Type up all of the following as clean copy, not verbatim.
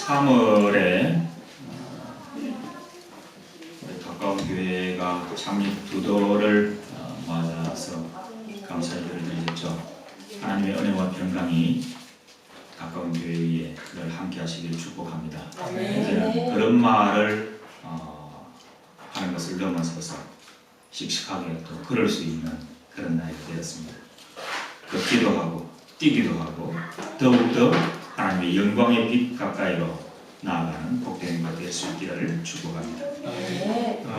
3월에 가까운 교회가 창립 2돌을 맞아서 감사를 드리겠죠. 하나님의 은혜와 평강이 가까운 교회에 늘 함께 하시기를 축복합니다. 이제는 그런 말을 하는 것을 넘어서서 씩씩하게 또 걸을 수 있는 그런 날이 되었습니다. 걷기도 하고 뛰기도 하고 더욱더 하나님의 영광의 빛 가까이로 나아가는 복된 것 될 수 있기를 축복합니다.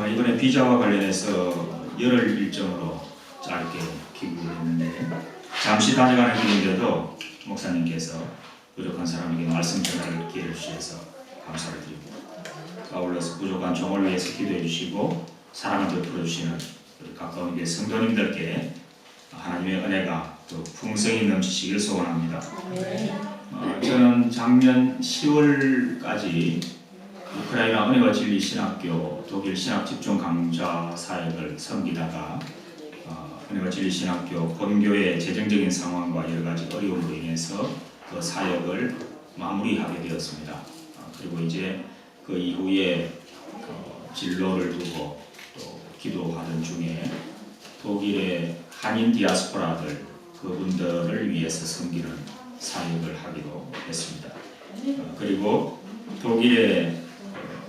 이번에 비자와 관련해서 열흘 일정으로 짧게 기부를 했는데 잠시 다녀가는 길인데도 목사님께서 부족한 사람에게 말씀 전할 기회를 주셔서 감사를 드립니다. 아울러서 부족한 종을 위해서 기도해 주시고 사랑을 베풀어 주시는 가까운 교회 성도님들께 하나님의 은혜가 또 풍성히 넘치시길 소원합니다. 저는 작년 10월까지 우크라이나 은혜와 진리 신학교 독일 신학 집중 강좌 사역을 섬기다가 은혜와 진리 신학교 본교의 재정적인 상황과 여러 가지 어려움으로 인해서 그 사역을 마무리하게 되었습니다. 그리고 이제 그 이후에 진로를 두고 또 기도하던 중에 독일의 한인 디아스포라들 그분들을 위해서 섬기는 사역을 하기로 했습니다. 그리고 독일의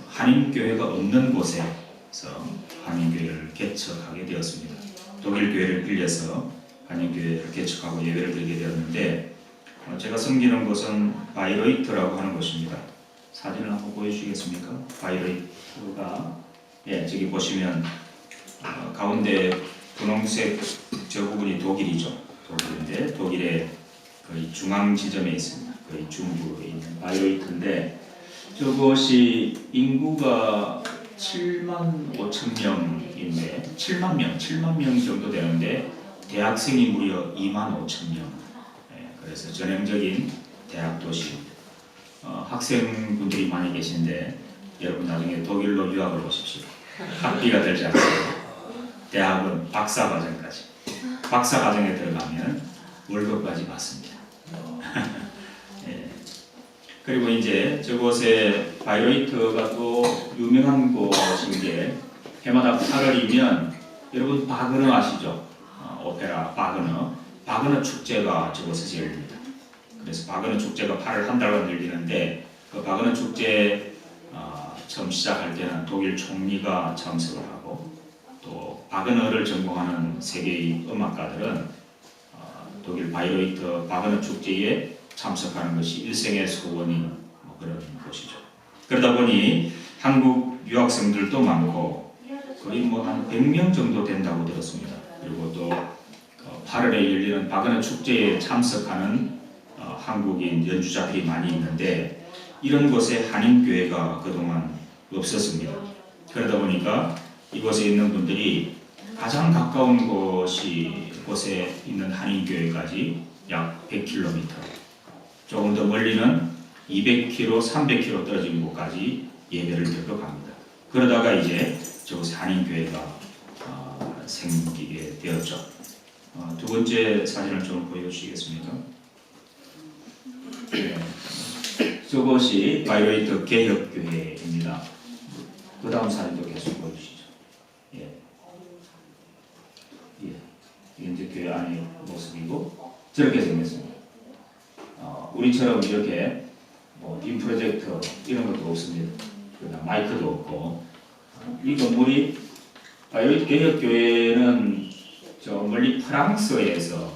한인교회가 없는 곳에서 한인교회를 개척하게 되었습니다. 독일 교회를 빌려서 한인교회를 개척하고 예배를 드리게 되었는데 제가 섬기는 곳은 바이로이트라고 하는 곳입니다. 사진을 한번 보여주시겠습니까? 바이로이트가 저기 보시면 가운데 분홍색 저 부분이 독일이죠. 독일인데 독일의 거의 중앙 지점에 있습니다. 거의 중부에 있는 바이로이트인데 저것이 인구가 7만 5천 명인데 7만 명 정도 되는데 대학생이 무려 2만 5천 명. 그래서 전형적인 대학 도시입니다. 학생분들이 많이 계신데 여러분 나중에 독일로 유학을 오십시오. 학비가 들지 않습니다. 대학은 박사과정까지. 박사과정에 들어가면 월급까지 받습니다. 그리고 이제 저곳에 바이로이트가 또 유명한 곳인 게 해마다 8월이면 여러분 바그너 아시죠? 오페라 바그너 축제가 저곳에서 열립니다. 그래서 바그너 축제가 8월 한 달간 열리는데 그 바그너 축제 처음 시작할 때는 독일 총리가 참석을 하고 또 바그너를 전공하는 세계의 음악가들은 독일 바이로이트 바그너 축제에 참석하는 것이 일생의 소원인 그런 곳이죠. 그러다 보니 한국 유학생들도 많고 거의 한 100명 정도 된다고 들었습니다. 그리고 또 8월에 열리는 바그너 축제에 참석하는 한국인 연주자들이 많이 있는데 이런 곳에 한인교회가 그동안 없었습니다. 그러다 보니까 이곳에 있는 분들이 가장 가까운 곳에 있는 한인교회까지 약 100km 조금 더 멀리는 200km, 300km 떨어진 곳까지 예배를 드리러 갑니다. 그러다가 이제 저곳에 한인교회가 생기게 되었죠. 두 번째 사진을 좀 보여주시겠습니까? 저곳이 바이로이트 개혁교회입니다. 그 다음 사진도 계속 보여주시죠. 이게 이제 교회 안의 모습이고 저렇게 생겼습니다. 우리처럼 이렇게 빔 프로젝터 이런 것도 없습니다. 마이크도 없고 이 건물이 바이로이트 개혁교회는 저 멀리 프랑스에서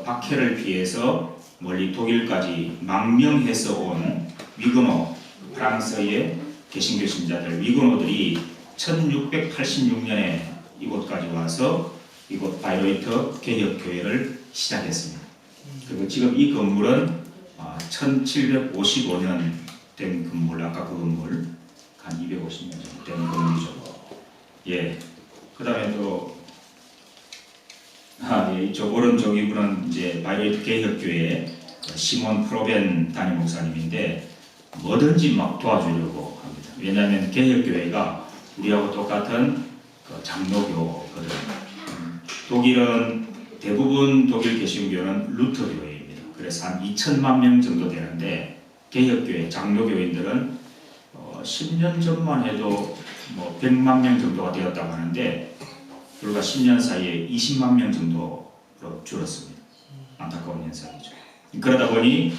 박해를 피해서 멀리 독일까지 망명해서 온 위그노 프랑스의 개신교 신자들 위그노들이 1686년에 이곳까지 와서 이곳 바이로이트 개혁교회를 시작했습니다. 그리고 지금 이 건물은 1755년 된 건물, 아까 그 건물 한 250년 정도 된 건물이죠. 그 다음에 또 이쪽 오른쪽 이분은 이제 바이로이트 개혁교회 시몬 프로벤 담임 목사님인데 뭐든지 막 도와주려고 합니다. 왜냐하면 개혁교회가 우리하고 똑같은 장로교거든요. 독일은 대부분 독일 개신교는 루터교회입니다. 그래서 한 2천만 명 정도 되는데 개혁교회 장로교인들은 10년 전만 해도 뭐 100만 명 정도가 되었다고 하는데 불과 10년 사이에 20만 명 정도로 줄었습니다. 안타까운 현상이죠. 그러다 보니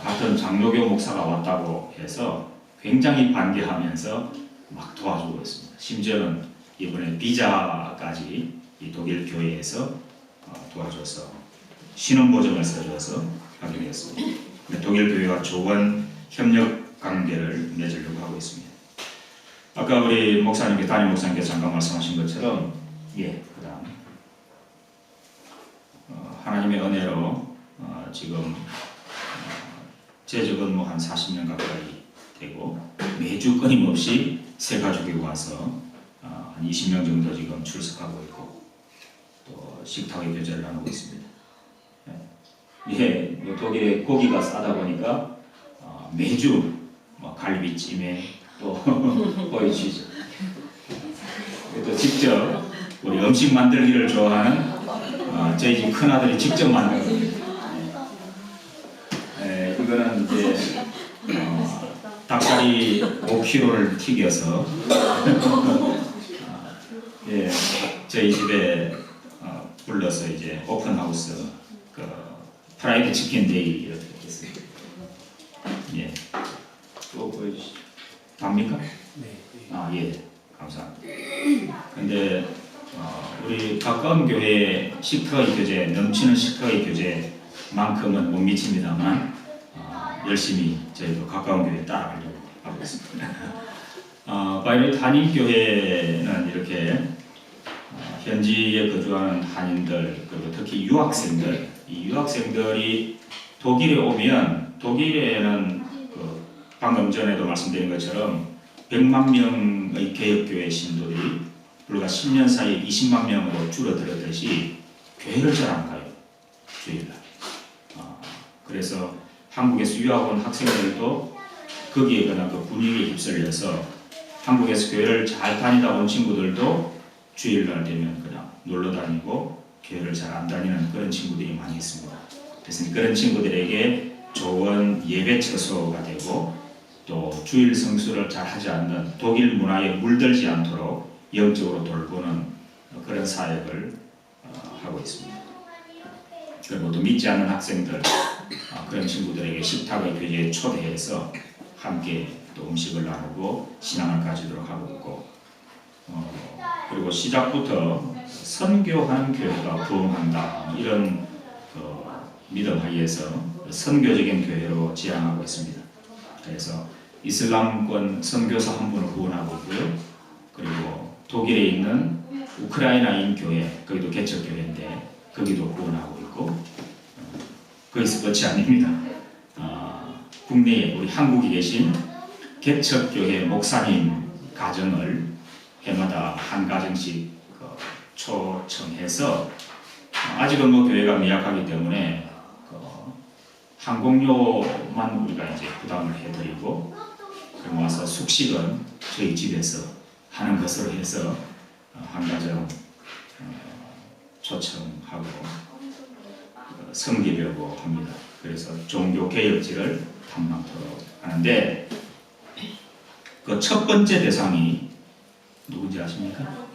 같은 장로교 목사가 왔다고 해서 굉장히 반겨하면서 막 도와주고 있습니다. 심지어는 이번에 비자까지 이 독일 교회에서 도와줘서 신원보증을 써줘서 하게 되었습니다. 독일 교회와 좋은 협력 관계를 맺으려고 하고 있습니다. 아까 우리 목사님께 담임 목사님께서 잠깐 말씀하신 것처럼 그다음 하나님의 은혜로 지금 제적은 뭐 한 40년 가까이 되고 매주 끊임없이 새 가족이 와서 한 20명 정도 지금 출석하고 있고 또 식탁의 교제를 나누고 있습니다. 독일에 고기가 싸다 보니까 매주 갈비찜에 또 보이시죠. 또 직접 우리 음식 만들기를 좋아하는 저희 집 큰 아들이 직접 만들거든요. 이거는 이제 닭다리 5kg를 튀겨서 저희 집에 불러서 이제 오픈하우스 프라이드 치킨 데이 이렇게 했습니다. 또 보여주시죠. 답니까? 네. 감사합니다. 근데 우리 가까운 교회 식탁의 교제, 넘치는 식탁의 교제만큼은 못 미칩니다만 열심히 저희도 가까운 교회에 따라가려고 하고 있습니다. 바이오리트 한인교회는 이렇게 현지에 거주하는 한인들 그리고 특히 유학생들, 이 유학생들이 독일에 오면 독일에는 방금 전에도 말씀드린 것처럼 100만 명의 개혁교회 신도들이 불과 10년 사이에 20만 명으로 줄어들었듯이 교회를 잘 안 가요. 주일날. 그래서 한국에서 유학 온 학생들도 거기에 그냥 그 분위기에 휩쓸려서 한국에서 교회를 잘 다니다 온 친구들도 주일날 되면 그냥 놀러 다니고 교회를 잘 안 다니는 그런 친구들이 많이 있습니다. 그래서 그런 친구들에게 좋은 예배 처소가 되고 또 주일 성수를 잘 하지 않는 독일 문화에 물들지 않도록 영적으로 돌보는 그런 사역을 하고 있습니다. 그리고 또 믿지 않는 학생들 그런 친구들에게 식탁의 교제에 초대해서 함께 또 음식을 나누고 신앙을 가지도록 하고 있고 그리고 시작부터 선교하는 교회가 부흥한다 이런 믿음 하에서 선교적인 교회로 지향하고 있습니다. 그래서 이슬람권 선교사 한 분을 후원하고 있고요. 그리고 독일에 있는 우크라이나인 교회, 거기도 개척교회인데 거기도 후원하고 있고 거기서 끝이 아닙니다. 국내에 우리 한국에 계신 개척교회 목사님 가정을 해마다 한 가정씩 초청해서 아직은 뭐 교회가 미약하기 때문에 항공료만 우리가 이제 부담을 해드리고 그럼 와서 숙식은 저희 집에서 하는 것으로 해서 한 가정 초청하고 섬기려고 합니다. 그래서 종교 개혁지를 탐방토록 하는데 그 첫 번째 대상이 누군지 아십니까?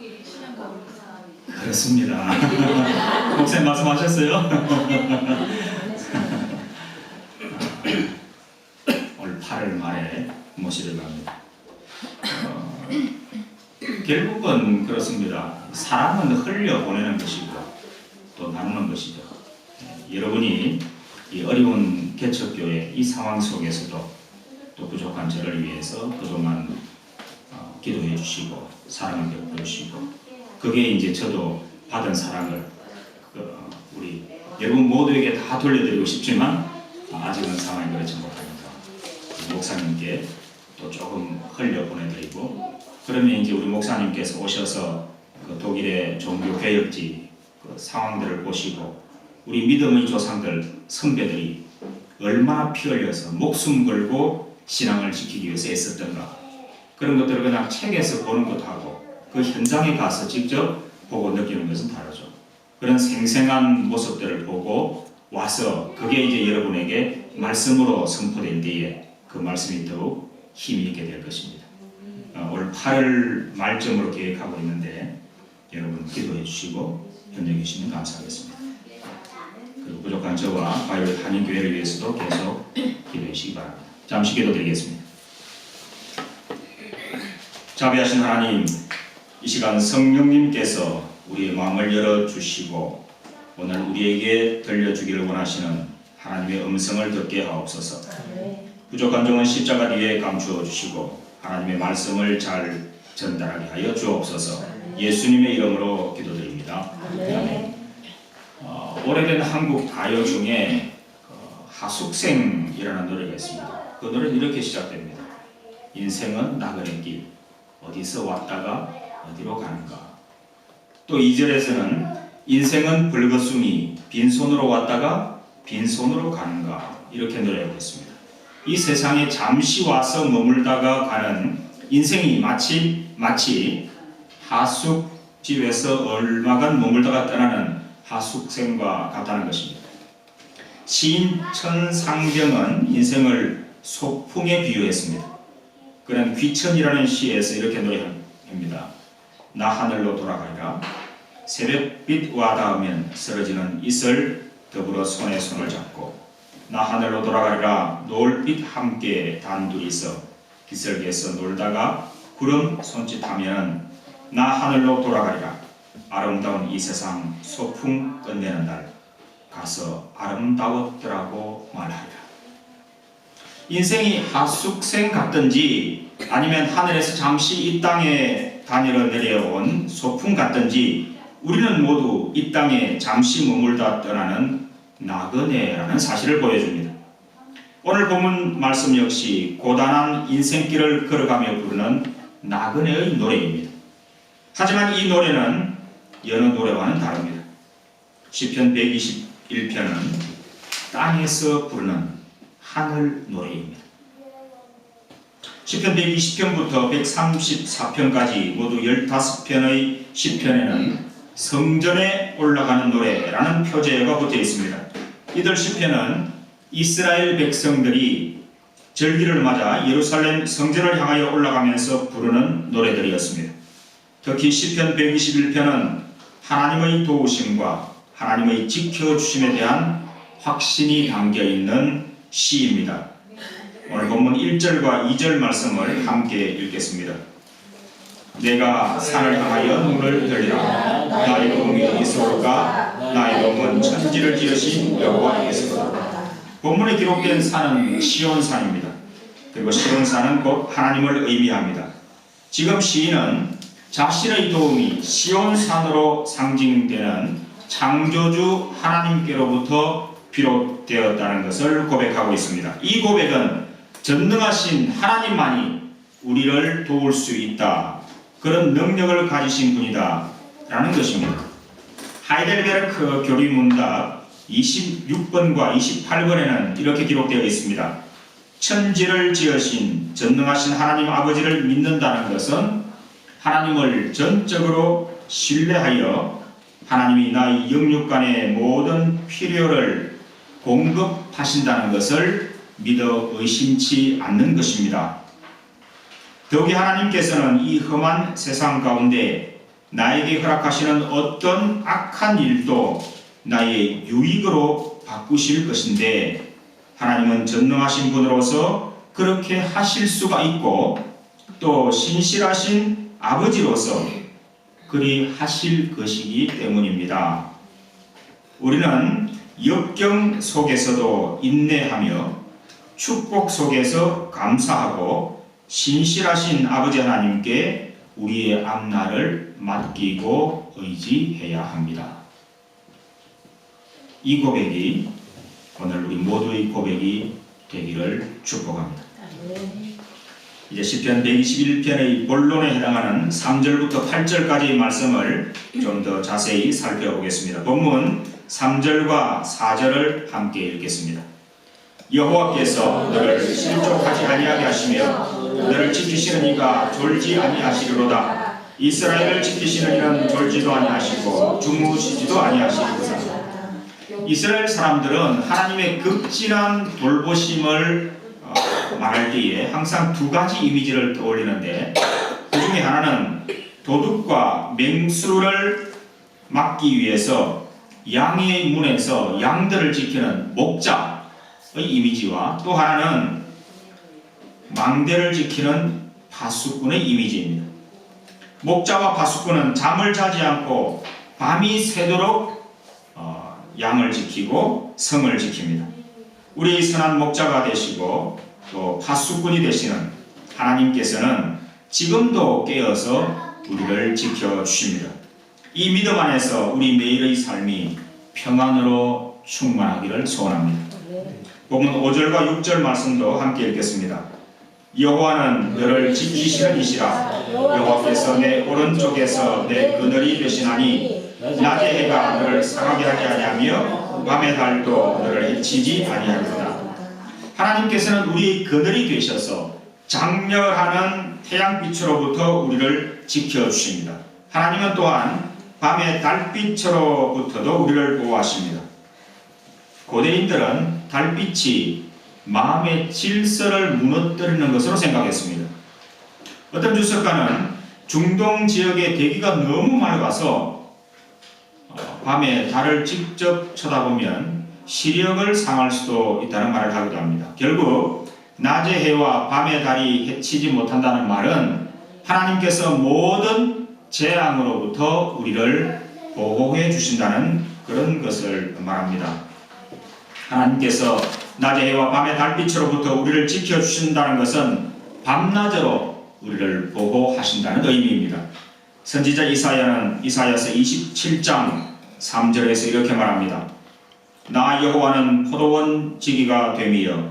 그렇습니다. 목사님 말씀하셨어요? 오늘 8월 말에 모시려고 합니다. 결국은 그렇습니다. 사람은 흘려보내는 것이고 또 나누는 것이죠. 여러분이 이 어려운 개척교회 이 상황 속에서도 또 부족한 저를 위해서 그동안 기도해 주시고 사랑을 베풀어 주시고 그게 이제 저도 받은 사랑을 우리 여러분 모두에게 다 돌려드리고 싶지만 아직은 상황이 그렇지 못하니까 목사님께 또 조금 흘려 보내드리고 그러면 이제 우리 목사님께서 오셔서 그 독일의 종교 개혁지 그 상황들을 보시고 우리 믿음의 조상들 선배들이 얼마나 피 흘려서 목숨 걸고 신앙을 지키기 위해서 애썼던가 그런 것들을 그냥 책에서 보는 것하고 그 현장에 가서 직접 보고 느끼는 것은 다르죠. 그런 생생한 모습들을 보고 와서 그게 이제 여러분에게 말씀으로 선포될 때에 그 말씀이 더욱 힘이 있게 될 것입니다. 올 8월 말쯤으로 계획하고 있는데 여러분 기도해 주시고 협력해 주시면 감사하겠습니다. 그리고 부족한 저와 바이오릿 한인교회를 위해서도 계속 기도해 주시기 바랍니다. 잠시 기도드리겠습니다. 자비하신 하나님, 이 시간 성령님께서 우리의 마음을 열어주시고 오늘 우리에게 들려주기를 원하시는 하나님의 음성을 듣게 하옵소서. 부족한 점은 십자가 뒤에 감추어 주시고 하나님의 말씀을 잘 전달하게 하여 주옵소서. 예수님의 이름으로 기도드립니다. 아멘. 오래된 한국 가요 중에 하숙생이라는 노래가 있습니다. 그 노래는 이렇게 시작됩니다. 인생은 나그네 길, 어디서 왔다가 어디로 가는가. 또 2절에서는 인생은 붉어숭이, 빈손으로 왔다가 빈손으로 가는가. 이렇게 노래하고 있습니다. 이 세상에 잠시 와서 머물다가 가는 인생이 마치 하숙집에서 얼마간 머물다가 떠나는 하숙생과 같다는 것입니다. 시인 천상병은 인생을 소풍에 비유했습니다. 그는 귀천이라는 시에서 이렇게 노래합니다. 나 하늘로 돌아가리라. 새벽빛 와 닿으면 쓰러지는 이슬 더불어 손에 손을 잡고 나 하늘로 돌아가리라. 노을빛 함께 단둘이서 기슭에서 놀다가 구름 손짓하면 나 하늘로 돌아가리라. 아름다운 이 세상 소풍 끝내는 날 가서 아름다웠더라고 말하리라. 인생이 하숙생 같든지 아니면 하늘에서 잠시 이 땅에 다니러 내려온 소풍 같든지 우리는 모두 이 땅에 잠시 머물다 떠나는 나그네라는 사실을 보여줍니다. 오늘 본문 말씀 역시 고단한 인생길을 걸어가며 부르는 나그네의 노래입니다. 하지만 이 노래는 여느 노래와는 다릅니다. 시편 121편은 땅에서 부르는 하늘 노래입니다. 시편 120편부터 134편까지 모두 15편의 시편에는 성전에 올라가는 노래라는 표제어가 붙어 있습니다. 이들 시편은 이스라엘 백성들이 절기를 맞아 예루살렘 성전을 향하여 올라가면서 부르는 노래들이었습니다. 특히 시편 121편은 하나님의 도우심과 하나님의 지켜주심에 대한 확신이 담겨있는 시입니다. 오늘 본문 1절과 2절 말씀을 함께 읽겠습니다. 내가 산을 향하여 눈을 들리라. 나의 도움이 어디서 올까? 나의 도움은 천지를 지으신 여호와께서로다. 본문에 기록된 산은 시온산입니다. 그리고 시온산은 곧 하나님을 의미합니다. 지금 시인은 자신의 도움이 시온산으로 상징되는 창조주 하나님께로부터 비롯되었다는 것을 고백하고 있습니다. 이 고백은 전능하신 하나님만이 우리를 도울 수 있다, 그런 능력을 가지신 분이다 라는 것입니다. 하이델베르크 교리문답 26번과 28번에는 이렇게 기록되어 있습니다. 천지를 지으신 전능하신 하나님 아버지를 믿는다는 것은 하나님을 전적으로 신뢰하여 하나님이 나의 영육간의 모든 필요를 공급하신다는 것을 믿어 의심치 않는 것입니다. 더욱이 하나님께서는 이 험한 세상 가운데 나에게 허락하시는 어떤 악한 일도 나의 유익으로 바꾸실 것인데 하나님은 전능하신 분으로서 그렇게 하실 수가 있고 또 신실하신 아버지로서 그리 하실 것이기 때문입니다. 우리는 역경 속에서도 인내하며 축복 속에서 감사하고 신실하신 아버지 하나님께 우리의 앞날을 맡기고 의지해야 합니다. 이 고백이 오늘 우리 모두의 고백이 되기를 축복합니다. 이제 시편 121편의 본론에 해당하는 3절부터 8절까지의 말씀을 좀 더 자세히 살펴보겠습니다. 본문 3절과 4절을 함께 읽겠습니다. 여호와께서 너를 실족하지 아니하게 하시며 너를 지키시는 이가 졸지 아니하시리로다. 이스라엘을 지키시는 이는 졸지도 아니하시고 주무시지도 아니하시리로다. 이스라엘 사람들은 하나님의 극진한 돌보심을 말할 때에 항상 두 가지 이미지를 떠올리는데 그 중에 하나는 도둑과 맹수를 막기 위해서 양의 문에서 양들을 지키는 목자의 이미지와 또 하나는 망대를 지키는 파수꾼의 이미지입니다. 목자와 파수꾼은 잠을 자지 않고 밤이 새도록 양을 지키고 성을 지킵니다. 우리 선한 목자가 되시고 또 파수꾼이 되시는 하나님께서는 지금도 깨어서 우리를 지켜주십니다. 이 믿음 안에서 우리 매일의 삶이 평안으로 충만하기를 소원합니다. 본문 5절과 6절 말씀도 함께 읽겠습니다. 여호와는 너를 지키시는 이시라. 여호와께서 내 오른쪽에서 내 그늘이 되시나니 낮에 해가 너를 상하게 하지 아니하며 밤의 달도 너를 해치지 아니하리로다. 하나님께서는 우리의 그늘이 되셔서 장렬하는 태양빛으로부터 우리를 지켜주십니다. 하나님은 또한 밤의 달빛으로부터도 우리를 보호하십니다. 고대인들은 달빛이 마음의 질서를 무너뜨리는 것으로 생각했습니다. 어떤 주석가는 중동 지역의 대기가 너무 맑아서 밤에 달을 직접 쳐다보면 시력을 상할 수도 있다는 말을 하기도 합니다. 결국 낮의 해와 밤의 달이 해치지 못한다는 말은 하나님께서 모든 재앙으로부터 우리를 보호해 주신다는 그런 것을 말합니다. 하나님께서 낮의 해와 밤의 달빛으로부터 우리를 지켜주신다는 것은 밤낮으로 우리를 보호하신다는 의미입니다. 선지자 이사야는 이사야서 27장 3절에서 이렇게 말합니다. 나 여호와는 포도원 지기가 되며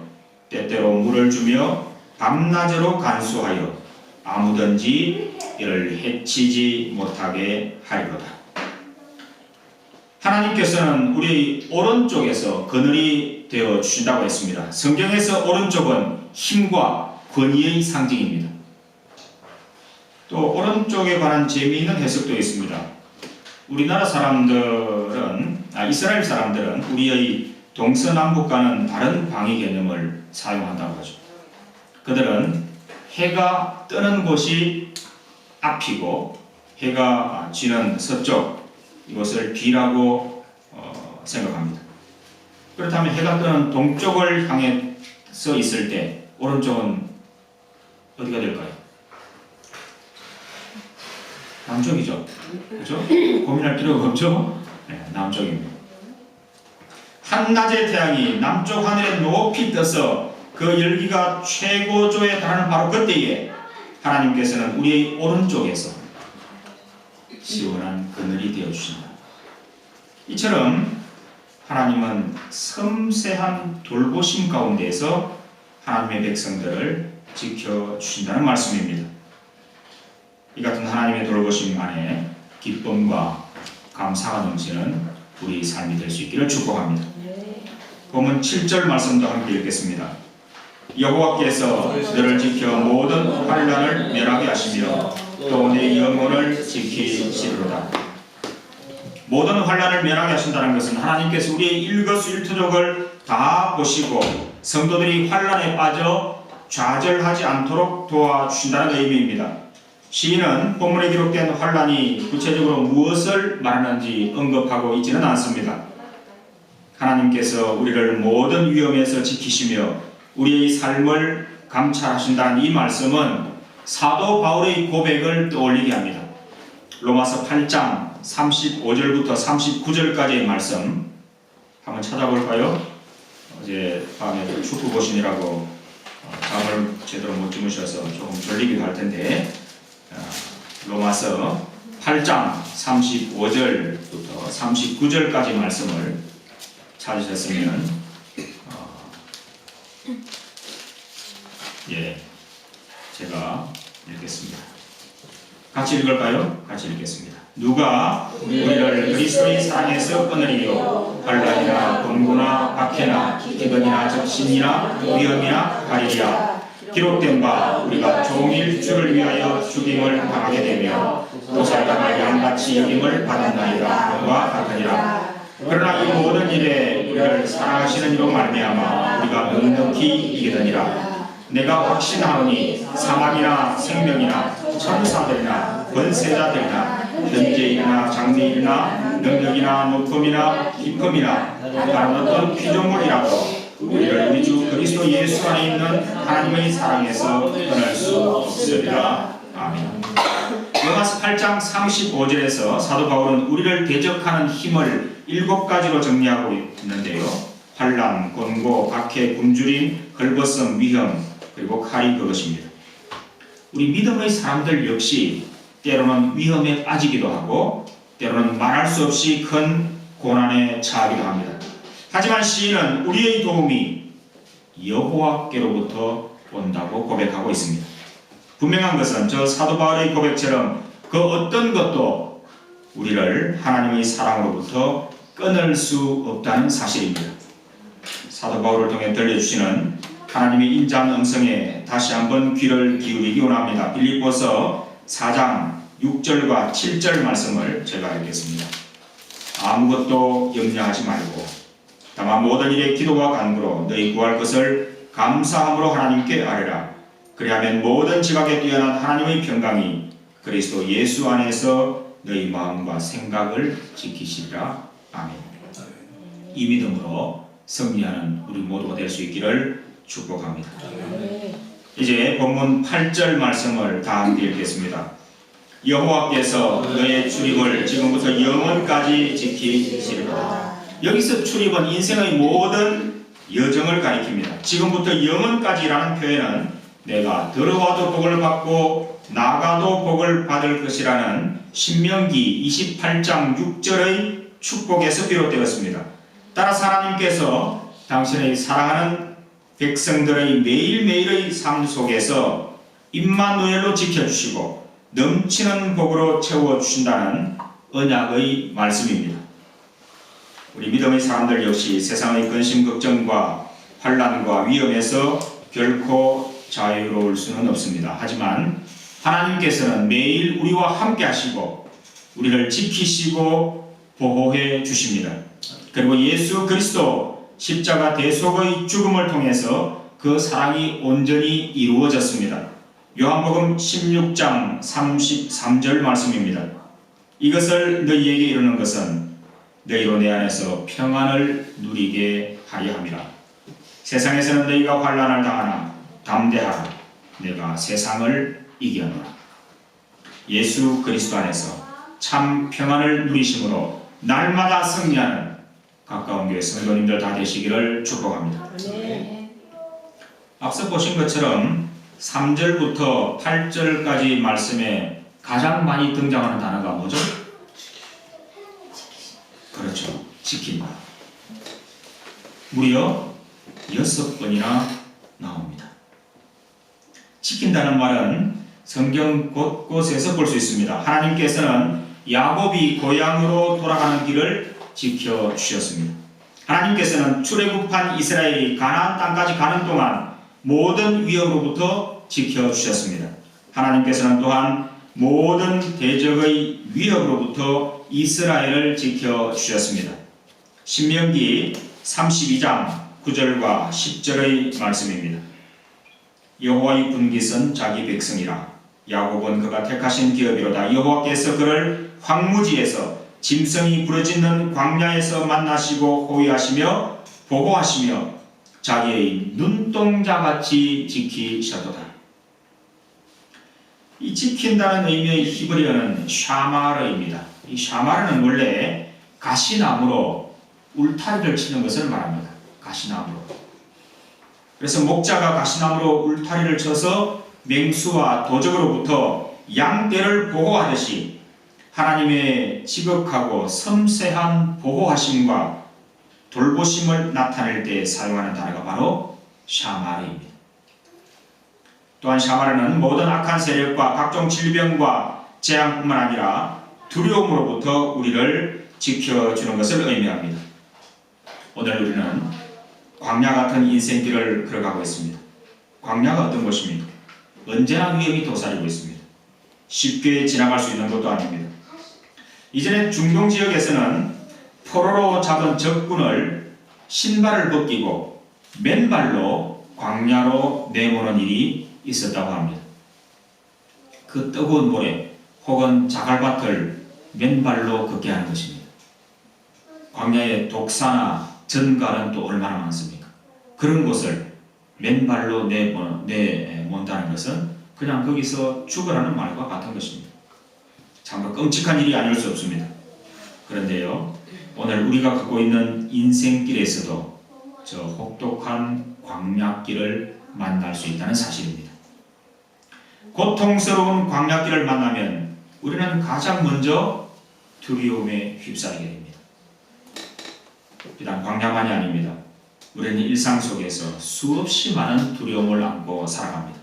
때때로 물을 주며 밤낮으로 간수하여 아무든지 이를 해치지 못하게 하리로다. 하나님께서는 우리 오른쪽에서 그늘이 되어 주신다고 했습니다. 성경에서 오른쪽은 힘과 권위의 상징입니다. 또 오른쪽에 관한 재미있는 해석도 있습니다. 우리나라 사람들은, 이스라엘 사람들은 우리의 동서남북과는 다른 방위 개념을 사용한다고 하죠. 그들은 해가 뜨는 곳이 앞이고 해가 지는 서쪽, 이것을 뒤라고 생각합니다. 그렇다면 해가 뜨는 동쪽을 향해서 있을 때 오른쪽은 어디가 될까요? 남쪽이죠. 그렇죠? 고민할 필요가 없죠? 네, 남쪽입니다. 한낮의 태양이 남쪽 하늘에 높이 떠서 그 열기가 최고조에 달하는 바로 그때에 하나님께서는 우리의 오른쪽에서 시원한 그늘이 되어주신다. 이처럼 하나님은 섬세한 돌보심 가운데에서 하나님의 백성들을 지켜주신다는 말씀입니다. 이 같은 하나님의 돌보심 안에 기쁨과 감사가 넘치는 우리 삶이 될 수 있기를 축복합니다. 본문 7절 말씀도 함께 읽겠습니다. 여호와께서 너를 지켜 모든 환난을 멸하게 하시며 또 내 영혼을 지키시리로다. 모든 환난을 멸하게 하신다는 것은 하나님께서 우리의 일거수일투족을 다 보시고 성도들이 환난에 빠져 좌절하지 않도록 도와주신다는 의미입니다. 시인은 본문에 기록된 환난이 구체적으로 무엇을 말하는지 언급하고 있지는 않습니다. 하나님께서 우리를 모든 위험에서 지키시며 우리의 삶을 감찰하신다는 이 말씀은 사도 바울의 고백을 떠올리게 합니다. 로마서 8장 35절부터 39절까지의 말씀 한번 찾아볼까요? 어제 밤에 축구 보시느라고 잠을 제대로 못 주무셔서 조금 졸리기도 할 텐데 로마서 8장 35절부터 39절까지 말씀을 찾으셨으면 제가 읽겠습니다. 같이 읽을까요? 같이 읽겠습니다. 누가 우리를 그리스도의 사랑에서 끊으리요 환난이나 번구나 박해나 기근이나 적신이나 위험이나 가리리야 기록된 바 우리가 종일 주를 위하여 죽임을 당하게 되며 또 살다가 양같이 여김을 받았나이다 와 같으니라. 그러나 이 모든 일에 우리를 사랑하시는 이로 말미암아 우리가 넉넉히 이기느니라. 내가 확신하노니 사망이나 생명이나 천사들이나 권세자들이나 현재이나 장래이나 능력이나 높음이나 깊음이나 다른 어떤 피조물이라도 우리를 우리 주 그리스도 예수 안에 있는 하나님의 사랑에서 떠날 수 없으리라. 아멘. 로마서 8장 35절에서 사도 바울은 우리를 대적하는 힘을 7가지로 정리하고 있는데요. 환난, 권고, 박해, 굶주림, 헐벗음, 위험, 그리고 칼이 그것입니다. 우리 믿음의 사람들 역시 때로는 위험에 빠지기도 하고 때로는 말할 수 없이 큰 고난에 처하기도 합니다. 하지만 시인은 우리의 도움이 여호와께로부터 온다고 고백하고 있습니다. 분명한 것은 저 사도 바울의 고백처럼 그 어떤 것도 우리를 하나님의 사랑으로부터 끊을 수 없다는 사실입니다. 사도 바울을 통해 들려주시는 하나님의 인자한 음성에 다시 한번 귀를 기울이기 원합니다. 빌립보서 4장 6절과 7절 말씀을 제가 읽겠습니다. 아무것도 염려하지 말고 다만 모든 일에 기도와 간구로 너희 구할 것을 감사함으로 하나님께 아뢰라. 그리하면 모든 지각에 뛰어난 하나님의 평강이 그리스도 예수 안에서 너희 마음과 생각을 지키시리라. 아멘. 이 믿음으로 승리하는 우리 모두가 될 수 있기를 축복합니다. 이제 본문 8절 말씀을 다 함께 읽겠습니다. 여호와께서 너의 출입을 지금부터 영원까지 지키시리라. 여기서 출입은 인생의 모든 여정을 가리킵니다. 지금부터 영원까지라는 표현은 내가 들어와도 복을 받고 나가도 복을 받을 것이라는 신명기 28장 6절의 축복에서 비롯되었습니다. 따라서 하나님께서 당신의 사랑하는 백성들의 매일매일의 삶 속에서 임마누엘로 지켜주시고 넘치는 복으로 채워주신다는 언약의 말씀입니다. 우리 믿음의 사람들 역시 세상의 근심 걱정과 환난과 위험에서 결코 자유로울 수는 없습니다. 하지만 하나님께서는 매일 우리와 함께 하시고 우리를 지키시고 보호해 주십니다. 그리고 예수 그리스도 십자가 대속의 죽음을 통해서 그 사랑이 온전히 이루어졌습니다. 요한복음 16장 33절 말씀입니다. 이것을 너희에게 이루는 것은 너희로 내 안에서 평안을 누리게 하려 함이라. 세상에서는 너희가 환난을 당하나 담대하라. 내가 세상을 이겨노라. 예수 그리스도 안에서 참 평안을 누리심으로 날마다 승리하는 가까운 교회 성도님들 다 되시기를 축복합니다. 네. 앞서 보신 것처럼 3절부터 8절까지 말씀에 가장 많이 등장하는 단어가 뭐죠? 그렇죠. 지킨다. 무려 6번이나 나옵니다. 지킨다는 말은 성경 곳곳에서 볼 수 있습니다. 하나님께서는 야곱이 고향으로 돌아가는 길을 지켜주셨습니다. 하나님께서는 출애굽한 이스라엘이 가나안 땅까지 가는 동안 모든 위협으로부터 지켜주셨습니다. 하나님께서는 또한 모든 대적의 위협으로부터 이스라엘을 지켜주셨습니다. 신명기 32장 9절과 10절의 말씀입니다. 여호와의 분깃은 자기 백성이라. 야곱은 그가 택하신 기업이로다. 여호와께서 그를 황무지에서 짐승이 부르짖는 광야에서 만나시고 호위하시며 보호하시며 자기의 눈동자같이 지키셨도다. 이 지킨다는 의미의 히브리어는 샤마르입니다. 이 샤마르는 원래 가시나무로 울타리를 치는 것을 말합니다. 가시나무로. 그래서 목자가 가시나무로 울타리를 쳐서 맹수와 도적으로부터 양떼를 보호하듯이 하나님의 지극하고 섬세한 보호하심과 돌보심을 나타낼 때 사용하는 단어가 바로 샤마르입니다. 또한 샤마르는 모든 악한 세력과 각종 질병과 재앙뿐만 아니라 두려움으로부터 우리를 지켜주는 것을 의미합니다. 오늘 우리는 광야 같은 인생길을 걸어가고 있습니다. 광야가 어떤 곳입니까? 언제나 위험이 도사리고 있습니다. 쉽게 지나갈 수 있는 것도 아닙니다. 이전에 중동 지역에서는 포로로 잡은 적군을 신발을 벗기고 맨발로 광야로 내모는 일이 있었다고 합니다. 그 뜨거운 모래 혹은 자갈밭을 맨발로 걷게 하는 것입니다. 광야에 독사나 전갈은 또 얼마나 많습니까? 그런 곳을 맨발로 내몬다는 것은 그냥 거기서 죽으라는 말과 같은 것입니다. 참으로 끔찍한 일이 아닐 수 없습니다. 그런데요, 오늘 우리가 걷고 있는 인생길에서도 저 혹독한 광야길을 만날 수 있다는 사실입니다. 고통스러운 광야길을 만나면 우리는 가장 먼저 두려움에 휩싸이게 됩니다. 비단 광야만이 아닙니다. 우리는 일상 속에서 수없이 많은 두려움을 안고 살아갑니다.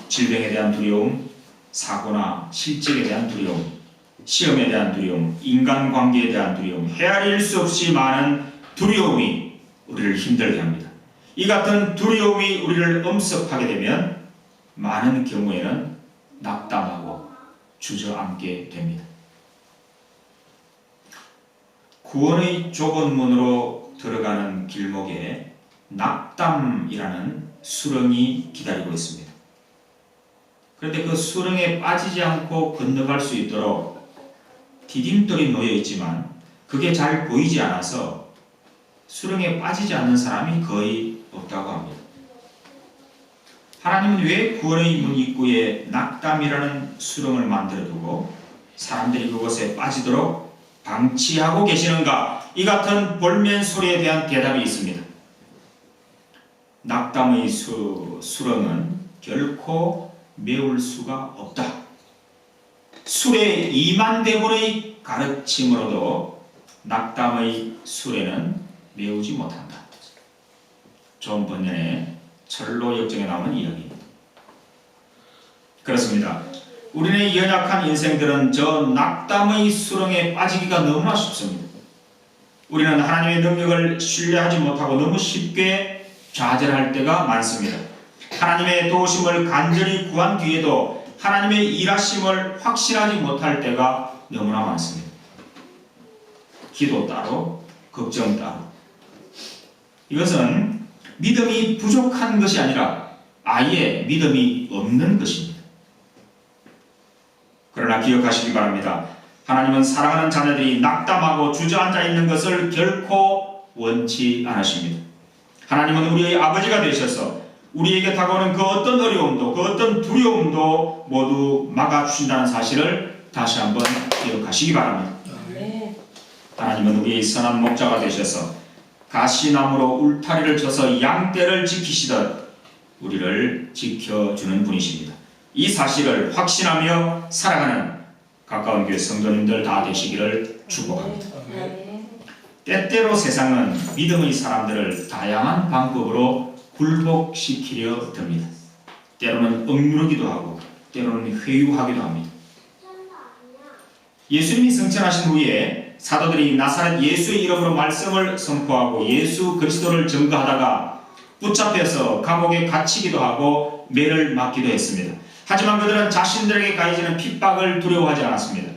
질병에 대한 두려움, 사고나 실직에 대한 두려움, 시험에 대한 두려움, 인간관계에 대한 두려움, 헤아릴 수 없이 많은 두려움이 우리를 힘들게 합니다. 이 같은 두려움이 우리를 엄습하게 되면 많은 경우에는 낙담하고 주저앉게 됩니다. 구원의 좁은 문으로 들어가는 길목에 낙담이라는 수렁이 기다리고 있습니다. 그런데 그 수렁에 빠지지 않고 건너갈 수 있도록 디딤돌이 놓여 있지만 그게 잘 보이지 않아서 수렁에 빠지지 않는 사람이 거의 없다고 합니다. 하나님은 왜 구원의 문 입구에 낙담이라는 수렁을 만들어 두고 사람들이 그곳에 빠지도록 방치하고 계시는가? 이 같은 볼멘 소리에 대한 대답이 있습니다. 낙담의 수렁은 결코 메울 수가 없다. 술의 2만 대군의 가르침으로도 낙담의 수레는 메우지 못한다. 존 번연의 철로 역정에 나오는 이야기입니다. 그렇습니다. 우리의 연약한 인생들은 저 낙담의 수렁에 빠지기가 너무나 쉽습니다. 우리는 하나님의 능력을 신뢰하지 못하고 너무 쉽게 좌절할 때가 많습니다. 하나님의 도우심을 간절히 구한 뒤에도 하나님의 일하심을 확신하지 못할 때가 너무나 많습니다. 기도 따로, 걱정 따로. 이것은 믿음이 부족한 것이 아니라 아예 믿음이 없는 것입니다. 그러나 기억하시기 바랍니다. 하나님은 사랑하는 자녀들이 낙담하고 주저앉아 있는 것을 결코 원치 않으십니다. 하나님은 우리의 아버지가 되셔서 우리에게 다가오는 그 어떤 어려움도 그 어떤 두려움도 모두 막아주신다는 사실을 다시 한번 기억하시기 바랍니다. 하나님은 우리의 선한 목자가 되셔서 가시나무로 울타리를 쳐서 양떼를 지키시듯 우리를 지켜주는 분이십니다. 이 사실을 확신하며 살아가는 가까운 교회 성도님들 다 되시기를 축복합니다. 때때로 세상은 믿음의 사람들을 다양한 방법으로 굴복시키려 듭니다. 때로는 억누르기도 하고 때로는 회유하기도 합니다. 예수님이 승천하신 후에 사도들이 나사렛 예수의 이름으로 말씀을 선포하고 예수 그리스도를 증거하다가 붙잡혀서 감옥에 갇히기도 하고 매를 맞기도 했습니다. 하지만 그들은 자신들에게 가해지는 핍박을 두려워하지 않았습니다.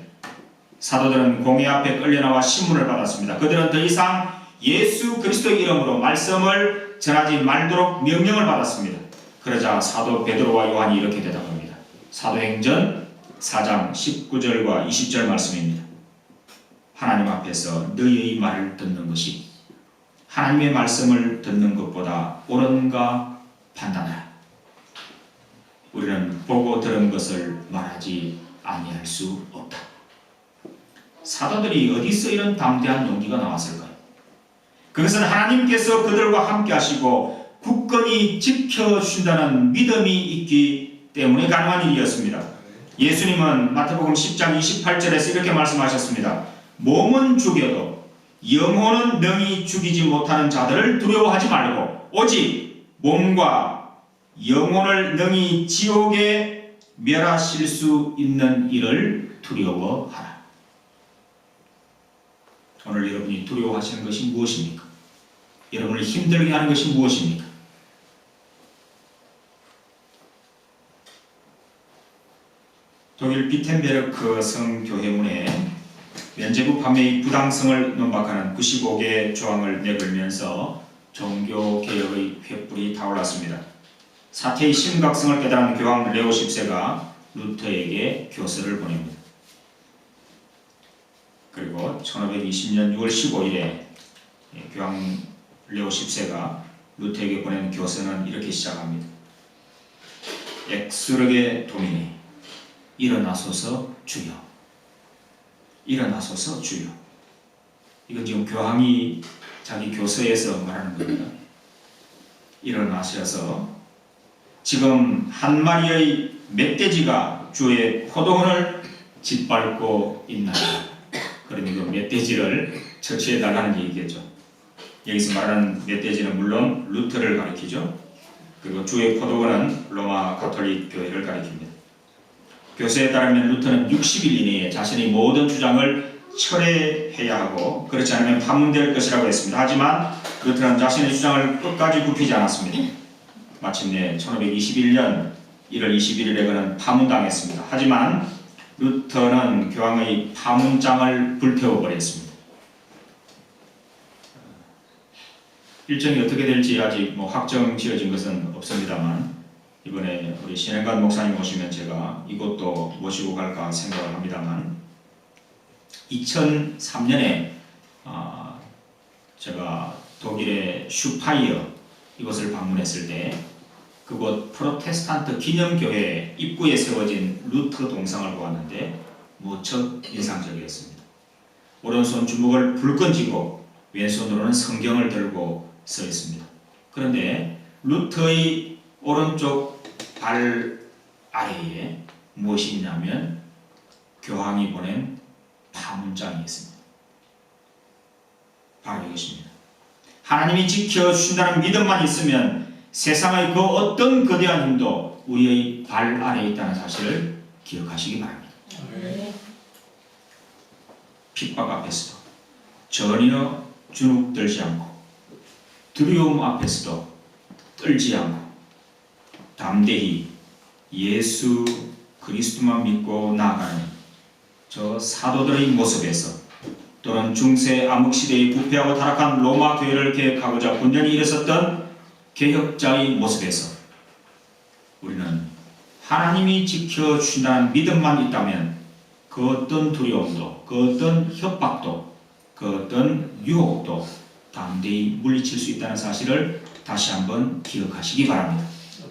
사도들은 공회 앞에 끌려나와 신문을 받았습니다. 그들은 더 이상 예수 그리스도의 이름으로 말씀을 전하지 말도록 명령을 받았습니다. 그러자 사도 베드로와 요한이 이렇게 대답합니다. 사도행전 4장 19절과 20절 말씀입니다. 하나님 앞에서 너희의 말을 듣는 것이 하나님의 말씀을 듣는 것보다 옳은가 판단하라. 우리는 보고 들은 것을 말하지 아니할 수 없다. 사도들이 어디서 이런 담대한 용기가 나왔을까요? 그것은 하나님께서 그들과 함께 하시고 굳건히 지켜주신다는 믿음이 있기 때문에 가능한 일이었습니다. 예수님은 마태복음 10장 28절에서 이렇게 말씀하셨습니다. 몸은 죽여도 영혼은 능히 죽이지 못하는 자들을 두려워하지 말고 오직 몸과 영혼을 능히 지옥에 멸하실 수 있는 일을 두려워하라. 오늘 여러분이 두려워하시는 것이 무엇입니까? 여러분을 힘들게 하는 것이 무엇입니까? 독일 비텐베르크 성교회문에 면제부 판매의 부당성을 논박하는 95개의 조항을 내걸면서 종교개혁의 횃불이 타올랐습니다. 사태의 심각성을 깨달은 교황 레오 10세가 루터에게 교서를 보냅니다. 그리고 1520년 6월 15일에 교황 레오 10세가 루터에게 보낸 교서는 이렇게 시작합니다. 엑스르게 도미니, 일어나소서 주여. 일어나소서 주여. 이건 지금 교황이 자기 교서에서 말하는 겁니다. 일어나셔서 지금 한 마리의 멧돼지가 주의 포도원을 짓밟고 있나요? 그러니 그 멧돼지를 처치해달라는 얘기겠죠. 여기서 말하는 멧돼지는 물론 루터를 가리키죠. 그리고 주의 포도원은 로마 가톨릭 교회를 가리킵니다. 교서에 따르면 루터는 60일 이내에 자신의 모든 주장을 철회해야 하고 그렇지 않으면 파문될 것이라고 했습니다. 하지만 루터는 자신의 주장을 끝까지 굽히지 않았습니다. 마침내 1521년 1월 21일에 그는 파문당했습니다. 하지만 루터는 교황의 파문장을 불태워버렸습니다. 일정이 어떻게 될지 아직 확정 지어진 것은 없습니다만 이번에 우리 신행관 목사님 오시면 제가 이곳도 모시고 갈까 생각을 합니다만 2003년에 제가 독일의 슈파이어 이곳을 방문했을 때 그곳 프로테스탄트 기념교회 입구에 세워진 루터 동상을 보았는데 무척 인상적이었습니다. 오른손 주먹을 불끈 쥐고 왼손으로는 성경을 들고 서 있습니다. 그런데 루터의 오른쪽 발 아래에 무엇이 있냐면 교황이 보낸 파문장이 있습니다. 바로 이것입니다. 하나님이 지켜주신다는 믿음만 있으면 세상의 그 어떤 거대한 힘도 우리의 발 아래에 있다는 사실을 기억하시기 바랍니다. 핍박 앞에서도 전혀 주눅들지 않고 두려움 앞에서도 떨지 않고 담대히 예수 그리스도만 믿고 나아가는 저 사도들의 모습에서 또는 중세 암흑시대의 부패하고 타락한 로마 교회를 개혁하고자 분연히 일어섰던 개혁자의 모습에서 우리는 하나님이 지켜주신다는 믿음만 있다면 그 어떤 두려움도 그 어떤 협박도 그 어떤 유혹도 담대히 물리칠 수 있다는 사실을 다시 한번 기억하시기 바랍니다.